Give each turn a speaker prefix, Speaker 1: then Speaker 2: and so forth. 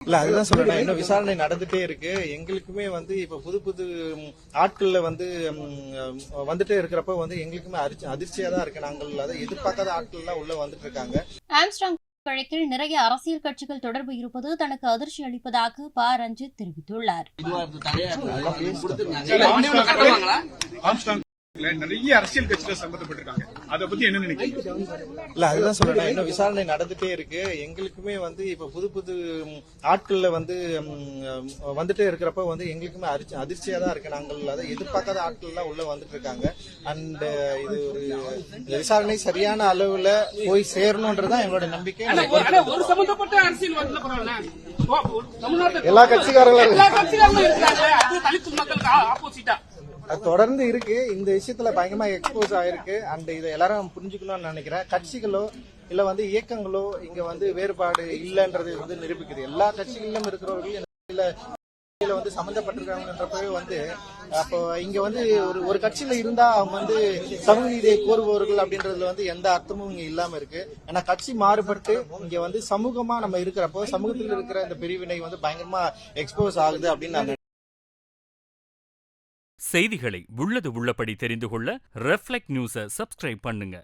Speaker 1: இல்ல அதுதான் சொல்றேன். இன்னும் விசாரணை நடந்துட்டே இருக்கு. எங்களுக்குமே வந்து இப்ப புது புது ஆட்கள்ல வந்து வந்துட்டே இருக்கிறப்ப வந்து எங்களுக்குமே அதிர்ச்சியா தான் இருக்கு. நாங்கள் அதை எதிர்பார்க்காத ஆட்கள் எல்லாம் உள்ள வந்துட்டு இருக்காங்க.
Speaker 2: ஆம்ஸ்ட்ராங் வழக்கில் நிறைய அரசியல் கட்சிகள் தொடர்பு இருப்பது தனக்கு அதிர்ச்சி அளிப்பதாக ப. ரஞ்சித் தெரிவித்துள்ளார்.
Speaker 3: நிறைய அரசியல் கட்சிகள் சம்பந்தப்பட்டிருக்காங்க. அதை பத்தி என்ன நினைக்கிறீங்க?
Speaker 1: இல்ல அதுதான் சொல்றேன். இன்னும் விசாரணை நடந்துட்டே இருக்கு. எங்களுக்குமே வந்து இப்ப புது புது ஆட்கள்ல வந்து வந்துட்டே இருக்கிறப்ப வந்து எங்களுக்குமே அதிர்ச்சியா தான் இருக்கு. நாங்கள் அதை எதிர்பார்க்காத ஆட்கள் எல்லாம் உள்ள வந்துட்டு இருக்காங்க. அண்ட் இது ஒரு விசாரணை சரியான அளவுல போய் சேரணும்ன்றதுதான் எங்களோட நம்பிக்கை.
Speaker 4: ஒரு சம்பந்தப்பட்ட அரசியல்
Speaker 1: எல்லா கட்சிக்காரர்களும்
Speaker 4: தலித் மக்களுக்கு ஆப்போசிட்டா
Speaker 1: அது தொடர்ந்து இருக்கு. இந்த விஷயத்துல பயங்கரமா எக்ஸ்போஸ் ஆயிருக்கு. அண்ட் இதை எல்லாரும் புரிஞ்சுக்கணும்னு நினைக்கிறேன். கட்சிகளோ இல்ல வந்து இயக்கங்களோ இங்க வந்து வேறுபாடு இல்லன்றது வந்து நிரூபிக்குது. எல்லா கட்சிகளிலும் இருக்கிறவர்கள் வந்து சம்பந்தப்பட்டிருக்காங்கன்றப்பவே வந்து அப்போ இங்க வந்து ஒரு கட்சியில இருந்தா அவங்க வந்து சமூக நீதியை கோருபவர்கள் அப்படின்றதுல வந்து எந்த அர்த்தமும் இங்க இல்லாம இருக்கு. ஏன்னா கட்சி மாறுபட்டு இங்க வந்து சமூகமா நம்ம இருக்கிறப்போ சமூகத்தில் இருக்கிற இந்த பிரிவினை வந்து பயங்கரமா எக்ஸ்போஸ் ஆகுது அப்படின்னு நான்
Speaker 5: செய்திகளை உள்ளது உள்ளபடி தெரிந்து கொள்ள ரெஃப்ளெக்ட் நியூஸை சப்ஸ்கிரைப் பண்ணுங்க.